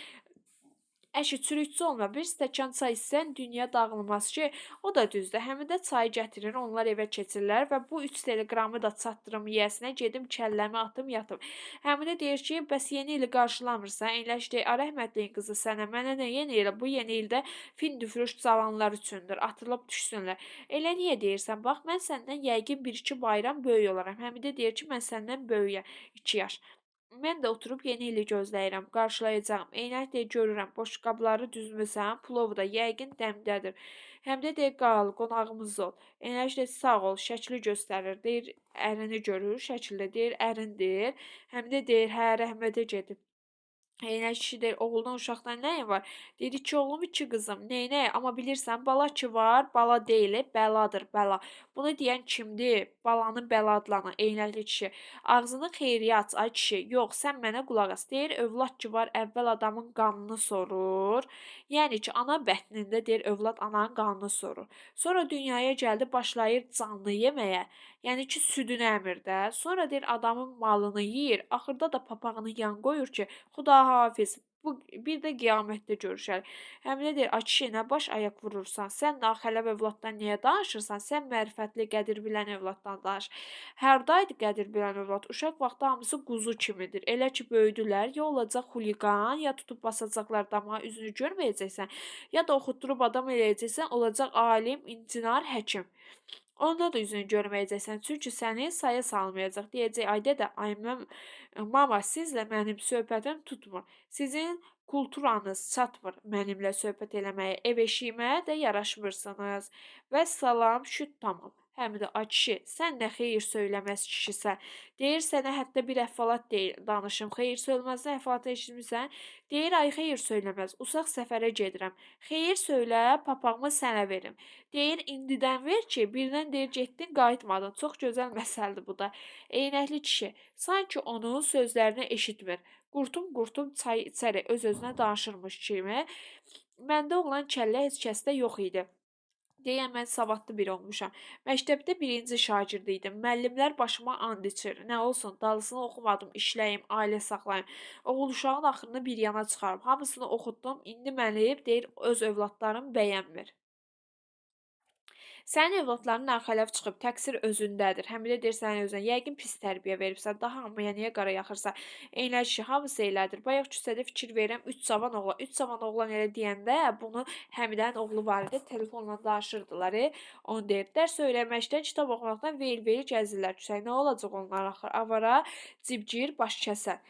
Əşi, çürükçü olma, bir stəkan çay içsən dünya dağılmaz ki, o da düzdür. Həmidə çayı gətirir, onlar evə keçirlər və bu 3 teleqramı da çatdırım yiyəsinə gedim kəlləmi atım yatım. Həmidə deyir ki, bəs yeni ili qarşılamırsan, əyləş deyir, a rəhmətliyin qızı sənə, mənə nə yeni ili, bu yeni ildə fin düfürüş cavanlar üçündür, atılıb düşsünlər. Elə niyə deyirsən, bax, mən səndən yəqin 1-2 bayram böyük olaram. Həmidə deyir ki, mən səndən böyüyəm, 2 yaş. Mən də oturub yeni ili gözləyirəm, qarşılayacağam. Eynək deyə görürəm, boşqabları düzmüsən, plov da yəqin dəmdədir. Həm də deyir, qal, qonağımız ol. Eynək deyir, sağ ol, şəkli göstərir. Deyir, ərini görür, şəkildə deyir, ərindir. Həm də deyir, hə, rəhmətə gedib. Eynək kişi deyir, oğuldan uşaqdan nəyin var? Deyir, 2 oğlum, 2 qızım. Neynək? Amma bilirsən, bala ki var, bala deyil, bəladır, bəla. Bunu deyən kimdir? Balanın bəla adlanan eynəkli kişi. Ağzını xeyriyə aç, ay kişi. Yox, sən mənə qulaq as. Deyir, övlad ki var, əvvəl adamın qanını sorur. Yəni ki, ana bətnində deyir, övlad ananın qanını sorur. Sonra dünyaya gəldi, başlayır canlı yeməyə. Yəni ki, südünü əmir də. Sonra deyir, adamın malını yeyir. Axırda da papağını yan qoyur ki, Xudahafiz. Bu bir də qiyamətdə görüşərik. Həmidə deyir, ay kişi, nə baş ayaq vurursan? Sən naxələv övladdan niyə danışırsan? Sən mərifətli, qədir bilən övladdan danış. Hərdaydı qədir bilən övlad? Uşaq vaxtı hamısı quzu kimidir. Elə ki, böyüdülər, ya olacaq xuliqan, ya tutub basacaqlar damağa, üzünü görməyəcəksən, ya da oxutdurub adam eləyəcəksən, olacaq alim, incinar, həkim. Onda da üzünü görməyəcəksən, çünki səni saya salmayacaq. Deyəcək, ay dədə, ay mama, sizlə mənim söhbətim tutmur. Sizin kulturanız çatmır mənimlə söhbət eləməyə, ev eşiyimə də yaraşmırsınız. Vəssalam, şüt tamam. Həmidə, "A kişi, sən nə xeyir söyləməz kişisən. Deyir sənə hətta bir əhvalat danışım. Xeyir söyləməzdən əhvalatı eşitmisən?" Deyir, "Ay xeyir söyləməz, uzaq səfərə gedirəm. Xeyir söylə, papağımı sənə verim." Deyir, "İndidən ver ki, birdən deyir getdin, qayıtmadın." Çox gözəl məsəldir bu da. Eynəkli kişi sanki onun sözlərini eşitmir. Qurtum-qurtum çay içərək öz-özünə danışırmış kimi. Məndə olan kəllə heç kəsdə yox idi. Deyən mən savadlı biri olmuşam. Məktəbdə birinci şagird idim. Müəllimlər başıma and içir. Nə olsun, dalısını oxumadım, işləyim, ailə saxlayım. Oğul uşağın axırını bir yana çıxarım. Hamısını oxutdum. İndi məni deyir öz övladlarım bəyənmir. Sənin övladların narxələf çıxıb, təqsir özündədir. Həmidə deyir sənin özünə. Yəqin pis tərbiyə veribsən. Daha hamıya niyə qara yaxırsan? Eynək kişi hamısı elədir. Bayaq küçədə fikir verirəm 3 cavan oğlan. 3 cavan oğlan elə deyəndə bunu Həmidənin oğlu var idi. Telefonla danışırdılar. Onu deyir. Dərs öyrənməkdən, kitab oxumaqdan veyl-veyl gəzirlər küçəyə. Nə olacaq onlar axır? Avara, cibgir, baş kəsən.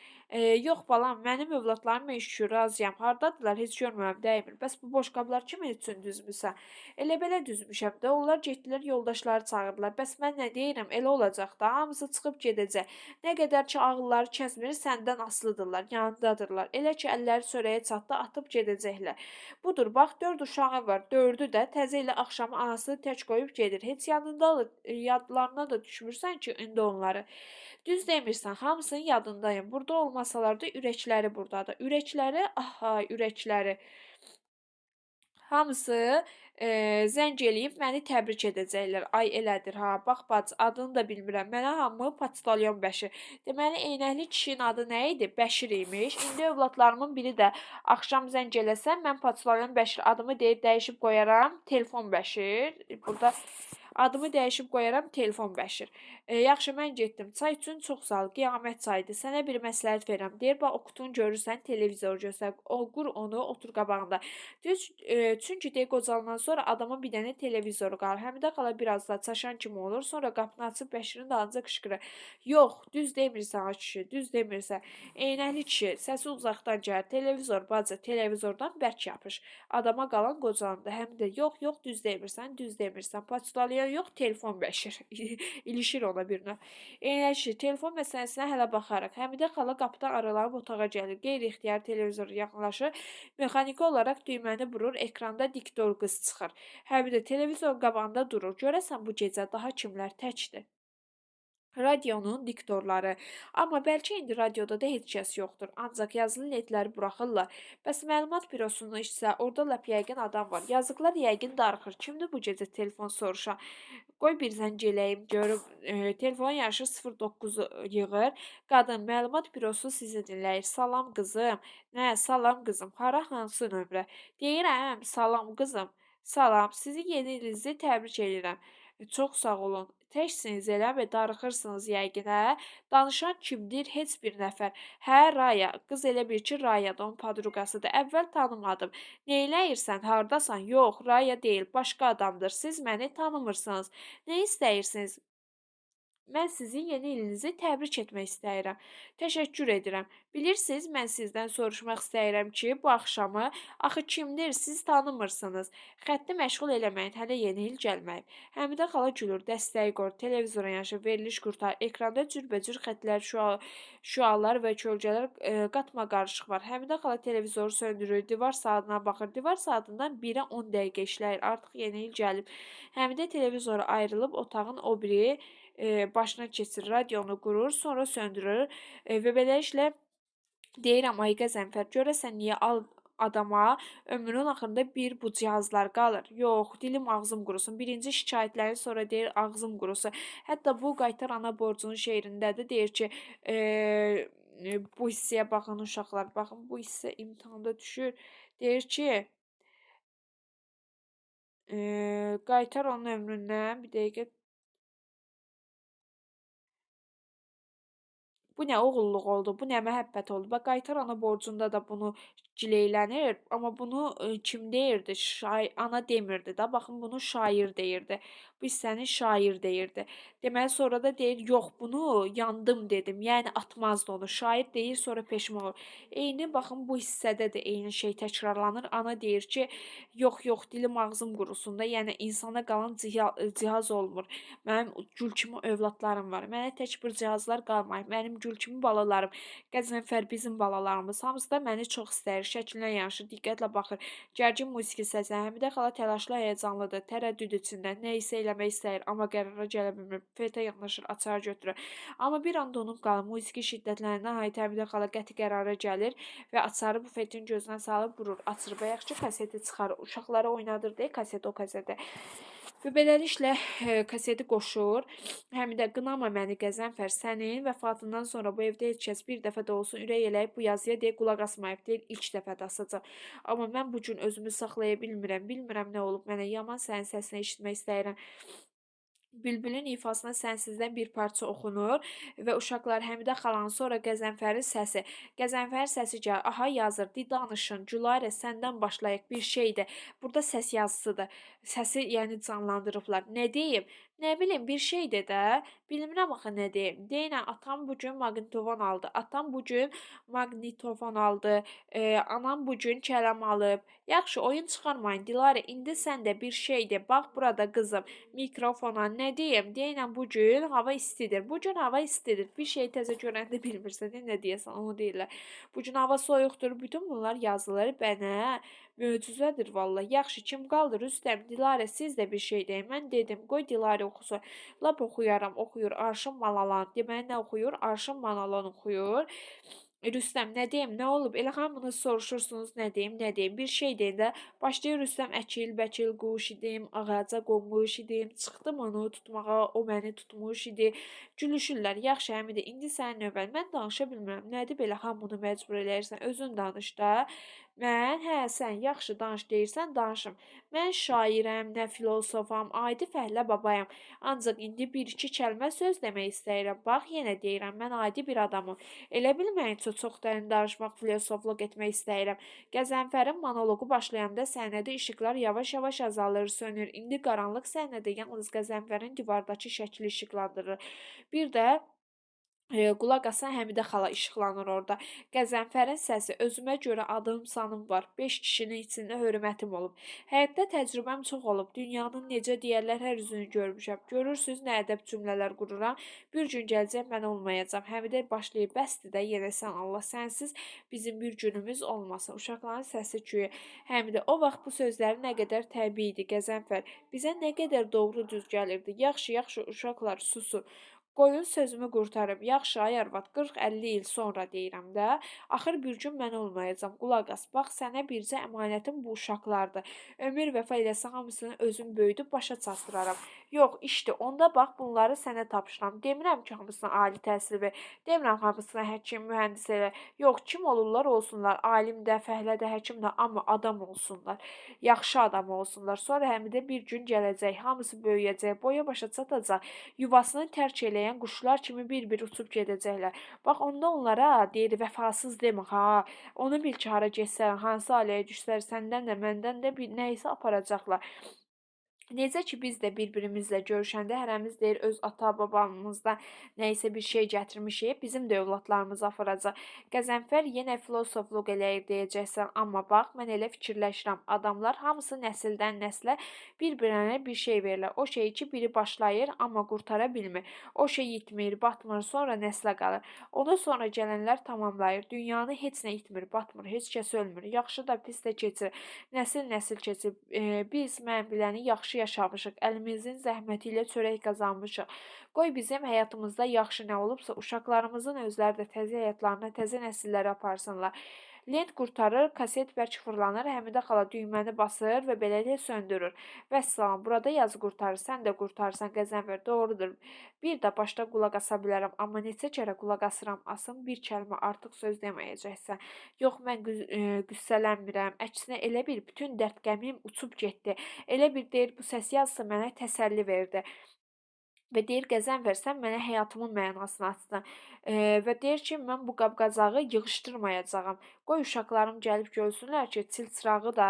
Yox balam, mənim övladlarım mən şükür razıyam. Hardadılar? Heç görmürəm, dəymir. Bəs bu boşqablar kimin üçün düzmüsən? Elə belə düzmüşəm də. Onlar getdilər yoldaşları çağırdılar. Bəs mən nə deyirəm? Elə olacaq da. Hamısı çıxıb gedəcək. Nə qədər ki ağılları kəsmir, səndən asılıdırlar, yanındadırlar. Elə ki əlləri çörəyə çatdı, atıb gedəcəklər. Budur, bax 4 uşağı var. 4-ü də təzə ilə axşamı anasını tək qoyub gedir. Heç yadlarına da düşmürsən ki, indi onları. Düz demirsən, hamısının yadındayım. Burada olmasalar da ürəkləri burdadır. Ürəkləri, aha, ürəkləri. Hamısı zəng eləyib məni təbrik edəcəklər. Ay elədir ha. Bax bacı, adını da bilmirəm. Mənə hamı Paçtalyon Bəşir. Deməli eynəkli kişinin adı nə idi? Bəşir imiş. İndi övladlarımın biri də axşam zəng eləsə, mən Paçtalyon Bəşir adımı deyib dəyişib qoyaram. Telefon Bəşir. Burada adımı dəyişib qoyaram Telefon Bəşir. Yaxşı mən getdim. Çay üçün çox sağ ol. Qiyamət çayıdır. Sənə bir məsləhət verirəm. Deyir, bax oxutun görürsən, televizor göstər. Qur onu, otur qabağında. Düz, çünki deyə qocalandan sonra adamın bir dənə televizoru qalır. Həmidə xala biraz da çaşan kimi olur. Sonra qapını açıb Bəşirin dalınca qışqırır. Yox, düz demirsən ha kişi, düz demirsən. Eynəkli kişi, səsi uzaqdan gəlir. Televizor bacı, televizordan bərk yapış. Adama qalan qocalandı. Həmidə yox, yox, düz demirsən, düz demirsən. Paçtalyon yox, telefon Bəşir. İlişir ona bir növ. Eynəkli kişi, telefon məsələsinə hələ baxarıq. Həmidə xala qapıdan aralanıb otağa gəlir. Qeyri-ixtiyar televizora yaxınlaşır. Mexaniki olaraq düyməni burur, ekranda diktor qız çıxır. Həmidə televizorun qabağında durur. Görəsən bu gecə daha kimlər təkdir? Radionun diktorları. Amma bəlkə indi radioda da heç kəs yoxdur. Ancaq yazılı lentləri buraxırlar. Bəs məlumat bürosunu işsə, orada lap yəqin adam var. Yazıqlar yəqin darıxır. Kimdir bu gecə telefon soruşan? Qoy bir zəng eləyim, görüm. Telefonun yaşı 09-u yığır. Qadın, məlumat bürosu sizi dinləyir. Salam qızım. Nə, salam qızım. Hara, hansı nömrə? Deyirəm, salam qızım. Salam, sizi yeni ilinizi təbrik edirəm. Çox sağ olun. Təksiniz eləmi? Darıxırsınız yəqin, hə? Danışan kimdir? Heç bir nəfər. Hə, Raya. Qız elə bil ki, Raya da onun padruqasıdır. Əvvəl tanımadım. Neyləyirsən? Hardasan? Yox, Raya deyil, başqa adamdır. Siz məni tanımırsınız. Nə istəyirsiniz? Mən sizin yeni ilinizi təbrik etmək istəyirəm. Təşəkkür edirəm. Bilirsiniz, mən sizdən soruşmaq istəyirəm ki, bu axşamı axı kimdir, siz tanımırsınız. Xətti məşğul eləməyin, hələ yeni il gəlməyib. Həmidə xala gülür, dəstəyi qor, televizora yanaşır, veriliş qurtar. Ekranda cürbəcür xətlər, şüalar və kölgələr qatma qarışıq var. Həmidə xala televizoru söndürür, divar saatına baxır. Divar saatından 1-ə 10 dəqiqə işləyir. Artıq yeni il gəlib. Həmidə televizoru ayrılıb otağın o biri başına keçirir, radionu qurur, sonra söndürür və beləliklə deyirəm, ay Qəzənfər, görəsən niyə adama ömrünün axırında bir bu cihazlar qalır? Yox, dilim ağzım qurusun. Birinci şikayətləri sonra deyir ağzım qurusun. Hətta bu qaytar ana borcunun şeirindədir, deyir ki, bu hissəyə baxın uşaqlar, baxın bu hissə imtahanda düşür. Deyir ki, qaytar onun ömründən bir dəqiqə. Bu nə oğulluq oldu, bu nə məhəbbət oldu. Bax, qaytar ana borcunda da bunu gileylənir, amma bunu kim deyirdi? Ana demirdi də. Baxın, bunu şair deyirdi. bu hissəni şair deyirdi. Deməli sonra da deyir, yox bunu yandım dedim. Yəni atmazdı onu. Şair deyir, sonra peşman olur. Eyni baxın bu hissədə də eyni şey təkrarlanır. Ana deyir ki, yox, yox, dilim ağzım qurusun da. Yəni insana qalan cihaz olmur. Mənim gül kimi övladlarım var. Mənə tək bir cihazlar qalmayıb. Mənim gül kimi balalarım, Qəzənfər bizim balalarımız. Hamısı da məni çox istəyir. Şəklinə yanaşır, diqqətlə baxır. Gərgin musiqi səsi. Həmidə xala təlaşlı, həyəcanlıdır. Tərəddüd içində. Nə isə eləmək istəyir, amma qərara gələ bilmir. Bufetə yaxınlaşır, açar götürür. Amma bir anda donub qalır. Musiqi şiddətlənəndə Hayat Həmidə xala qəti qərara gəlir və açarı bufetin gözünə salıb vurur. Açır. Bayaq ki, kaseti çıxarır. Uşaqlara oynadır deyə kaset o kaseti. Və beləliklə kaseti qoşur. Həmidə qınama məni Qəzənfər, sənin vəfatından sonra bu evdə heç kəs bir dəfə də olsun ürək eləyib bu yazıya deyə qulaq asmayıb deyir, ilk dəfə də asacaq. Amma mən bu gün özümü saxlaya bilmirəm. Bilmirəm nə olub mənə. Yaman sənin səsini eşitmək istəyirəm. Bülbülün ifasına sənsizdən bir parça oxunur və uşaqlar Həmidə xalanın sonra Qəzənfərin səsi. Qəzənfərin səsi gəlir. Aha yazır. Di danışın. Gülarə səndən başlayaq bir şeydir. Burada səs yazısıdır. Səsi yəni canlandırıblar. Nə deyim? Nə bilim bir şeydir də. Bilmirəm axı nə deyim. Deyinə atam bu gün maqnitofon aldı. Atam bu gün maqnitofon aldı. Anam bu gün kələm alıb. Yaxşı oyun çıxarmayın. Dilarə indi sən də bir şeydir. Bax burada qızım. Mikrofona nə deyim? Deyirəm bu gün hava istidir. Bu gün hava istidir. Bir şey təzə görəndə bilmirsən, nə deyəsən, onu deyirlər. Bu gün hava soyuqdur. Bütün bunlar yazılır bənə. Möcüzədir vallah. Yaxşı, kim qaldı? Rüstəm, Dilarə, siz də bir şey deyin. Mən dedim, qoy Dilarə oxusun. Lap oxuyaram, oxuyur. Arşın Malalan. Deməli nə oxuyur? Arşın Malalan oxuyur. Rüstəm, nə deyim, nə olub? Elə hamınız soruşursunuz, nə deyim, nə deyim. Bir şey deyin də. Başlayır Rüstəm, əkil, bəkil, quş idim, ağaca qonmuş idim. Çıxdım onu tutmağa, o məni tutmuş idi. Gülüşürlər. Yaxşı, Həmidə, indi sənin növbən. Mən danışa bilmirəm. Nədir belə hamını məcbur eləyirsən? Özün danış da. Mən, hə, sən yaxşı danış deyirsən, danışım. Mən şairəm, nə filosofam, adi fəhlə babayam. Ancaq indi bir-iki kəlmə söz demək istəyirəm. Bax, yenə deyirəm, mən adi bir adamım. Elə bilməyin çox dərin danışmaq, filosofluq etmək istəyirəm. Qəzənfərin monoloqu başlayanda səhnədə işıqlar yavaş-yavaş azalır, sönür. İndi qaranlıq səhnədə yalnız Qəzənfərin divardakı şəkli işıqlandırır. Bir də qulaq asan Həmidə xala işıqlanır orada. Qəzənfərin səsi, özümə görə adım sanım var. 5 kişinin içində hörmətim olub. Həyatda təcrübəm çox olub. Dünyanın necə deyərlər hər üzünü görmüşəm. Görürsüz nə ədəb cümlələr qururam. Bir gün gələcək mən olmayacağam. Həmidə başlayıb bəsdir də yenə sən Allah sənsiz bizim bir günümüz olmasın. Uşaqların səsi küyü. Həmidə o vaxt bu sözləri nə qədər təbii idi Qəzənfər. Bizə nə qədər doğru düz gəlirdi. Yaxşı, yaxşı uşaqlar susun. Qoyun sözümü qurtarım. Yaxşı ay arvad, 40-50 il sonra deyirəm də. Axır bir gün mən olmayacam. Qulaq as. Bax sənə bircə əmanətim bu uşaqlardır. Ömür vəfa eləsə hamısını özüm böyüdüb başa çatdıraram. Yox, işdir. Onda bax bunları sənə tapşıram. Demirəm ki, hamısına ali təhsil ver. Demirəm hamısına həkim, mühəndis elə. Yox, kim olurlar olsunlar. Alim də, fəhlə də, həkim də, amma adam olsunlar. Yaxşı adam olsunlar. Sonra həmidə bir gün gələcək. Hamısı böyüyəcək, boya başa çatacaq. Yuvasını tərk eləyən quşlar kimi bir-bir uçub gedəcəklər. Bax onda onlara deyir vəfasız demə ha. Onu bil ki, hara getsən, hansı ailəyə düşsən, səndən də, məndən də bir nə isə aparacaqlar. Necə ki biz də bir-birimizlə görüşəndə hərəmiz deyir öz ata-babamızdan nə isə bir şey gətirmişik, bizim də övladlarımız aparacaq. Qəzənfər yenə filosofluq eləyir deyəcəksən, amma bax mən elə fikirləşirəm. Adamlar hamısı nəsildən nəslə bir-birinə bir şey verirlər. O şeyi ki biri başlayır, amma qurtara bilmir. O şey itmir, batmır, sonra nəslə qalır. Onu sonra gələnlər tamamlayır. Dünyanı heç nə itmir, batmır, heç kəs ölmür. Yaxşı da pis də keçir. Nəsil-nəsil keçib. Biz mən biləni yaxşı yaşamışıq. Əlimizin zəhməti ilə çörək qazanmışıq. Qoy bizim həyatımızda yaxşı nə olubsa, uşaqlarımızın özləri də təzə həyatlarına, təzə nəsilləri aparsınlar. Lent qurtarır, kaset bərk fırlanır, Həmidə xala düyməni basır və beləliklə söndürür. Vəssalam, burada yazı qurtarır, sən də qurtarsan Qəzənfər, doğrudur. Bir də başda qulaq asa bilərəm, amma neçə kərə qulaq asıram, asım bir kəlmə artıq söz deməyəcəksən. Yox, mən qüssələnmirəm. Əksinə elə bir bütün dərd qəmim uçub getdi. Elə bir deyir bu səs yazısı mənə təsəlli verdi. Və deyir Qəzənfər, sən mənə həyatımın mənasını açdın. Və deyir ki, mən bu qab-qacağı yığışdırmayacağam. Qoy uşaqlarım gəlib görsünlər ki, çil-çırağı da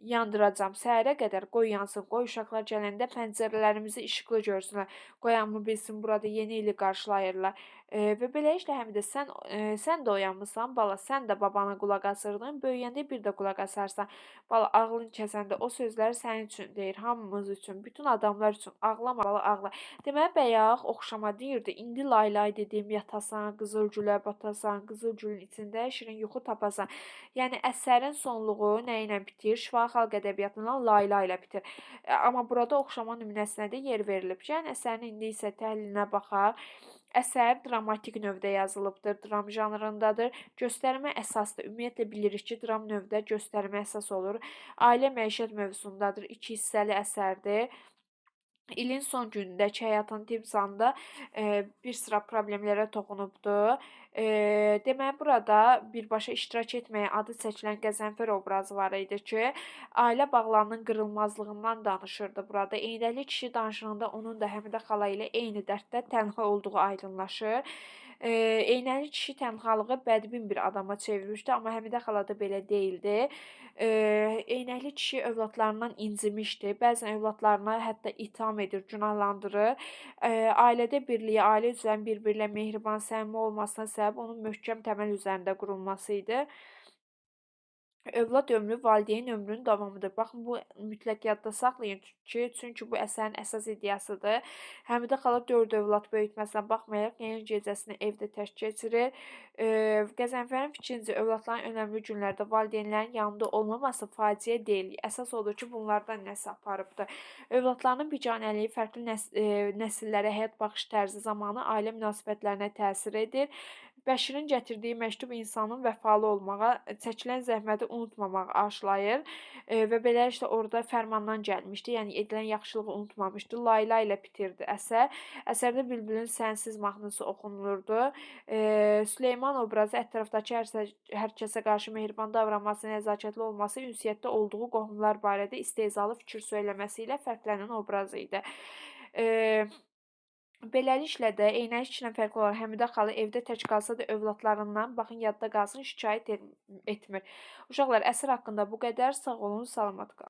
yandıracam. Səhərə qədər qoy yansın. Qoy uşaqlar gələndə pəncərələrimizi işıqlı görsünlər. Qoy hamı bilsin burada yeni ili qarşılayırlar. Və beləliklə Həmidə sən də oyanmısan bala, sən də babana qulaq asırdın. Böyüyəndə bir də qulaq asarsan. Bala ağlın kəsəndə o sözləri sənin üçün deyir, hamımız üçün, bütün adamlar üçün. Ağlama bala, ağla. Deməli bayaq oxşama deyirdi. İndi lay lay dedim, yatasan, qızılgülə batasan, qızılgülün içində şirin yuxu tapasan. Yəni əsərin sonluğu nə ilə bitir? Şifahi xalq ədəbiyyatından Layla ilə bitir. Amma burada oxşama nümunəsinə də yer verilib. Gəlin əsərin indi isə təhlilinə baxaq. Əsər dramatik növdə yazılıbdır, dram janrındadır. Göstərmə əsasdır. Ümumiyyətlə bilirik ki, dram növdə göstərmə əsas olur. Ailə məişət mövzusundadır. 2 hissəli əsərdir. İlin son günündəki həyatın timsalında bir sıra problemlərə toxunubdur. Deməli, burada birbaşa iştirak etməyə adı çəkilən Qəzənfər obrazı var idi ki, ailə bağlarının qırılmazlığından danışırdı burada. Eynəkli kişi danışığında onun da Həmidə xala ilə eyni dərddə tənha olduğu aydınlaşır. Eynəkli kişi tənhalığı bədbin bir adama çevirmişdi, amma Həmidə xala da belə deyildi. Eynəkli kişi övladlarından incimişdi. Bəzən övladlarına hətta ittiham edir, günahlandırır. Ailədə birliyi, ailə üzvlərinin bir-biri ilə mehriban, səmimi olmasına səbəb onun möhkəm təməl üzərində qurulması idi. Övlad ömrü valideyn ömrünün davamıdır. Baxın, bu mütləq yadda saxlayın ki, çünki bu əsərin əsas ideyasıdır. Həmidə xala 4 övlad böyütməsinə baxmayaraq yeni gecəsini evdə tək keçirir. Qəzənfərin fikrincə övladların önəmli günlərdə valideynlərin yanında olmaması faciə deyil. Əsas odur ki, bunlardan nəsə aparıbdır. Övladlarının biganəliyi fərqli nəsillərə həyat baxış tərzi zamanı ailə münasibətlərinə təsir edir. Bəşirin gətirdiyi məktub insanın vəfalı olmağa, çəkilən zəhməti unutmamağı aşılayır və beləliklə orada fərmandan gəlmişdi. Yəni edilən yaxşılığı unutmamışdı. Layla ilə bitirdi əsər. Əsərdə Bülbülün Sənsiz mahnısı oxunulurdu. Süleyman obrazı ətrafdakı hər kəsə qarşı mehriban davranması, nəzakətli olması, ünsiyyətdə olduğu qohumlar barədə istehzalı fikir söyləməsi ilə fərqlənən obraz idi. Beləliklə də eynəkli kişidən fərqli olaraq Həmidə xala evdə tək qalsa da övladlarından, baxın yadda qalsın, şikayət etmir. Uşaqlar, əsər haqqında bu qədər. Sağ olun, salamat qalın.